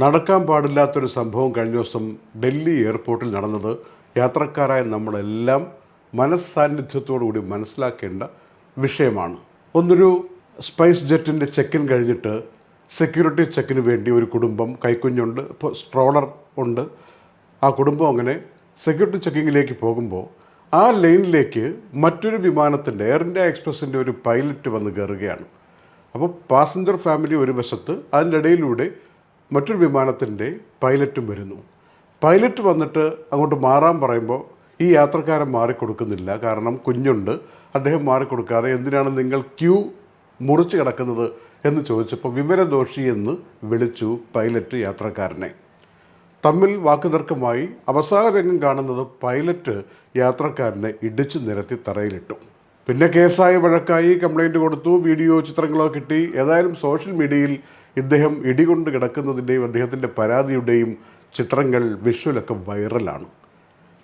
നടക്കാൻ പാടില്ലാത്തൊരു സംഭവം കഴിഞ്ഞ ദിവസം ഡൽഹി എയർപോർട്ടിൽ നടന്നത് യാത്രക്കാരായ നമ്മളെല്ലാം മനസ്സാന്നിധ്യത്തോടുകൂടി മനസ്സിലാക്കേണ്ട വിഷയമാണ്. ഒന്നൊരു സ്പൈസ് ജെറ്റിൻ്റെ ചെക്കിൻ കഴിഞ്ഞിട്ട് സെക്യൂരിറ്റി ചെക്കിന് വേണ്ടി ഒരു കുടുംബം, കൈക്കുഞ്ഞുണ്ട്, ഇപ്പോൾ സ്ട്രോളർ ഉണ്ട്, ആ കുടുംബം അങ്ങനെ സെക്യൂരിറ്റി ചെക്കിങ്ങിലേക്ക് പോകുമ്പോൾ ആ ലൈനിലേക്ക് മറ്റൊരു വിമാനത്തിൻ്റെ എയർ ഇന്ത്യ എക്സ്പ്രസിൻ്റെ ഒരു പൈലറ്റ് വന്ന് കയറുകയാണ്. അപ്പോൾ പാസഞ്ചർ ഫാമിലി ഒരു വശത്ത്, അതിൻ്റെ ഇടയിലൂടെ മറ്റൊരു വിമാനത്തിൻ്റെ പൈലറ്റും വരുന്നു. പൈലറ്റ് വന്നിട്ട് അങ്ങോട്ട് മാറാൻ പറയുമ്പോൾ ഈ യാത്രക്കാരൻ മാറിക്കൊടുക്കുന്നില്ല. കാരണം കുഞ്ഞുണ്ട്. അദ്ദേഹം മാറിക്കൊടുക്കാതെ എന്തിനാണ് നിങ്ങൾ ക്യൂ മുറിച്ച് കിടക്കുന്നത് എന്ന് ചോദിച്ചപ്പോൾ വിവരദോഷി എന്ന് വിളിച്ചു പൈലറ്റ് യാത്രക്കാരനെ. തമ്മിൽ വാക്കുതർക്കമായി അവസാന രംഗം കാണുന്നത് പൈലറ്റ് യാത്രക്കാരനെ ഇടിച്ചു നിരത്തി തറയിലിട്ടു. പിന്നെ കേസായി, വഴക്കായി, കംപ്ലൈൻറ്റ് കൊടുത്തു, വീഡിയോ ചിത്രങ്ങളോ കിട്ടി. ഏതായാലും സോഷ്യൽ മീഡിയയിൽ ഇദ്ദേഹം ഇടികൊണ്ട് കിടക്കുന്നതിൻ്റെയും അദ്ദേഹത്തിൻ്റെ പരാതിയുടെയും ചിത്രങ്ങൾ, വിഷ്വലൊക്കെ വൈറലാണ്.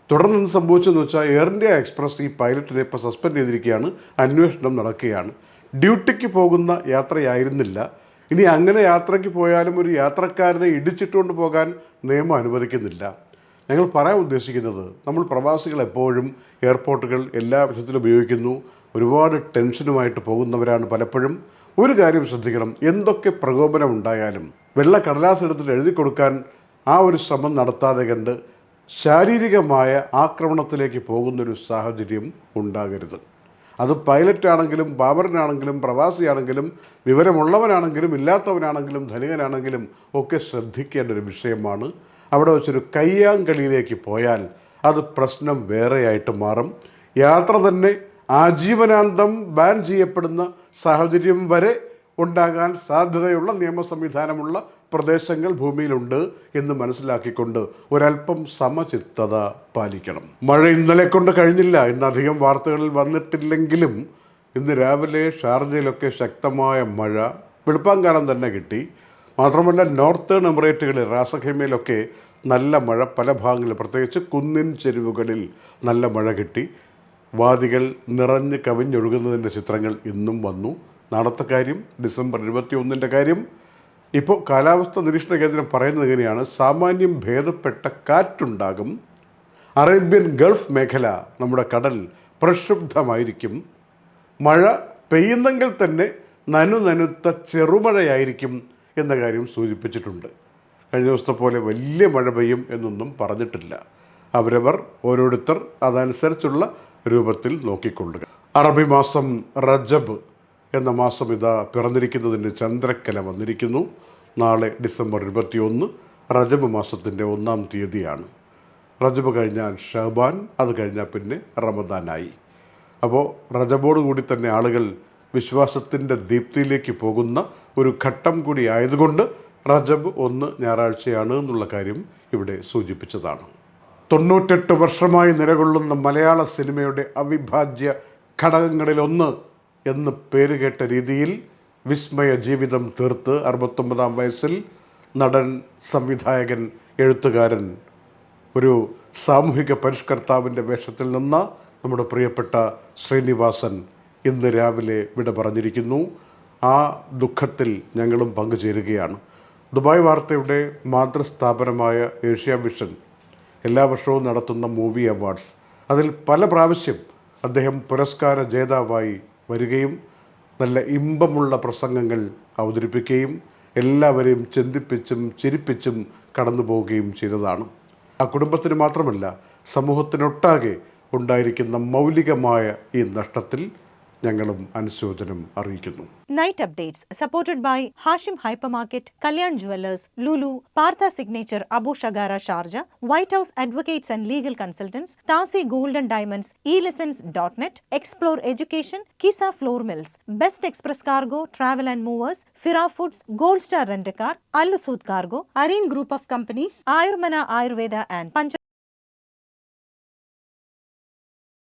തുടർന്ന് എന്ത് സംഭവിച്ചെന്ന് വെച്ചാൽ എയർ ഇന്ത്യ എക്സ്പ്രസ് ഈ പൈലറ്റിനെ ഇപ്പോൾ സസ്പെൻഡ് ചെയ്തിരിക്കുകയാണ്. അന്വേഷണം നടക്കുകയാണ്. ഡ്യൂട്ടിക്ക് പോകുന്ന യാത്രയായിരുന്നില്ല. ഇനി അങ്ങനെ യാത്രയ്ക്ക് പോയാലും ഒരു യാത്രക്കാരനെ ഇടിച്ചിട്ടുകൊണ്ട് പോകാൻ നിയമം അനുവദിക്കുന്നില്ല. ഞങ്ങൾ പറയാൻ ഉദ്ദേശിക്കുന്നത്, നമ്മൾ പ്രവാസികൾ എപ്പോഴും എയർപോർട്ടുകൾ എല്ലാ വിധത്തിലും ഉപയോഗിക്കുന്നു. ഒരുപാട് ടെൻഷനുമായിട്ട് പോകുന്നവരാണ് പലപ്പോഴും. ഒരു കാര്യം ശ്രദ്ധിക്കണം, എന്തൊക്കെ പ്രകോപനം ഉണ്ടായാലും വെള്ള കടലാസ് എടുത്തിട്ട് എഴുതി കൊടുക്കാൻ ആ ഒരു ശ്രമം നടത്താതെ കണ്ട് ശാരീരികമായ ആക്രമണത്തിലേക്ക് പോകുന്നൊരു സാഹചര്യം ഉണ്ടാകരുത്. അത് പൈലറ്റാണെങ്കിലും പാമരനാണെങ്കിലും പ്രവാസിയാണെങ്കിലും വിവരമുള്ളവനാണെങ്കിലും ഇല്ലാത്തവനാണെങ്കിലും ധനികനാണെങ്കിലും ഒക്കെ ശ്രദ്ധിക്കേണ്ട ഒരു വിഷയമാണ്. അവിടെ വെച്ചൊരു കയ്യാങ്കളിയിലേക്ക് പോയാൽ അത് പ്രശ്നം വേറെയായിട്ട് മാറും. യാത്ര തന്നെ ആജീവനാന്തം ബാൻ ചെയ്യപ്പെടുന്ന സാഹചര്യം വരെ ഉണ്ടാകാൻ സാധ്യതയുള്ള നിയമ സംവിധാനമുള്ള പ്രദേശങ്ങൾ ഭൂമിയിലുണ്ട് എന്ന് മനസ്സിലാക്കിക്കൊണ്ട് ഒരല്പം സമചിത്തത പാലിക്കണം. മഴ ഇന്നലെ കൊണ്ട് കഴിഞ്ഞില്ല. ഇന്ന് അധികം വാർത്തകളിൽ വന്നിട്ടില്ലെങ്കിലും ഇന്ന് രാവിലെ ഷാർജയിലൊക്കെ ശക്തമായ മഴ വെളുപ്പാങ്കാലം തന്നെ കിട്ടി. മാത്രമല്ല നോർത്തേൺ എമിറേറ്റുകളിൽ റാസഖൈമയിലൊക്കെ നല്ല മഴ പല ഭാഗങ്ങളിൽ, പ്രത്യേകിച്ച് കുന്നിൻ ചെരുവുകളിൽ നല്ല മഴ കിട്ടി. വാദികൾ നിറഞ്ഞ് കവിഞ്ഞൊഴുകുന്നതിൻ്റെ ചിത്രങ്ങൾ ഇന്നും വന്നു. നാളത്തെ കാര്യം, ഡിസംബർ 21 കാര്യം ഇപ്പോൾ കാലാവസ്ഥാ നിരീക്ഷണ കേന്ദ്രം പറയുന്നത് എങ്ങനെയാണ്? സാമാന്യം ഭേദപ്പെട്ട കാറ്റുണ്ടാകും. അറേബ്യൻ ഗൾഫ് മേഖല, നമ്മുടെ കടൽ പ്രക്ഷുബ്ധമായിരിക്കും. മഴ പെയ്യുന്നെങ്കിൽ തന്നെ നനുനനുത്ത ചെറുമഴയായിരിക്കും എന്ന കാര്യം സൂചിപ്പിച്ചിട്ടുണ്ട്. കഴിഞ്ഞ ദിവസത്തെ പോലെ വലിയ മഴ പെയ്യും എന്നൊന്നും പറഞ്ഞിട്ടില്ല. അവരവർ ഓരോരുത്തർ അതനുസരിച്ചുള്ള രൂപത്തിൽ നോക്കിക്കൊള്ളുക. അറബി മാസം റജബ് എന്ന മാസം ഇതാ പിറന്നിരിക്കുന്നതിൻ്റെ ചന്ദ്രക്കല വന്നിരിക്കുന്നു. നാളെ ഡിസംബർ 21 റജബ് മാസത്തിൻ്റെ 1-ാം തീയതിയാണ്. റജബ് കഴിഞ്ഞാൽ ഷഹബാൻ, അത് കഴിഞ്ഞാൽ പിന്നെ റമദാനായി. അപ്പോൾ റജബോട് കൂടി തന്നെ ആളുകൾ വിശ്വാസത്തിൻ്റെ ദീപ്തിയിലേക്ക് പോകുന്ന ഒരു ഘട്ടം കൂടി ആയതുകൊണ്ട് റജബ് 1 ഞായറാഴ്ചയാണ് എന്നുള്ള കാര്യം ഇവിടെ സൂചിപ്പിച്ചതാണ്. 98 വർഷമായി നിലകൊള്ളുന്ന മലയാള സിനിമയുടെ അവിഭാജ്യ ഘടകങ്ങളിലൊന്ന് എന്ന് പേരുകേട്ട രീതിയിൽ വിസ്മയ ജീവിതം തീർത്ത് 69-ാം വയസ്സിൽ നടൻ, സംവിധായകൻ, എഴുത്തുകാരൻ, ഒരു സാമൂഹിക പരിഷ്കർത്താവിൻ്റെ വേഷത്തിൽ നിന്ന നമ്മുടെ പ്രിയപ്പെട്ട ശ്രീനിവാസൻ ഇന്ന് രാവിലെ വിട പറഞ്ഞിരിക്കുന്നു. ആ ദുഃഖത്തിൽ ഞങ്ങളും പങ്കുചേരുകയാണ്. ദുബായ് വാർത്തയുടെ മാതൃസ്ഥാപനമായ ഏഷ്യ വിഷൻ എല്ലാ വർഷവും നടത്തുന്ന മൂവി അവാർഡ്സ്, അതിൽ പല പ്രാവശ്യം അദ്ദേഹം പുരസ്കാര ജേതാവായി വരികയും നല്ല ഇമ്പമുള്ള പ്രസംഗങ്ങൾ അവതരിപ്പിക്കുകയും എല്ലാവരെയും ചിന്തിപ്പിച്ചും ചിരിപ്പിച്ചും കടന്നു പോവുകയും ചെയ്തതാണ്. ആ കുടുംബത്തിന് മാത്രമല്ല സമൂഹത്തിനൊട്ടാകെ ഉണ്ടായിരിക്കുന്ന മൗലികമായ ഈ നഷ്ടത്തിൽ ഞങ്ങളും അനുശോചനം അറിയിക്കുന്നു. Night updates supported by Hashim Hypermarket, Kalyan Jewellers, Lulu, Partha Signature, Abu Shagara Sharjah, White House Advocates and Legal Consultants, Tasi Gold and Diamonds, eLessons.net, Explore Education, Kisa Floor Mills, Best Express Cargo, Travel and Movers, Fira Foods, Gold Star Rent-A-Car, Al Usud Cargo, Areen Group of Companies, Ayurmana Ayurveda and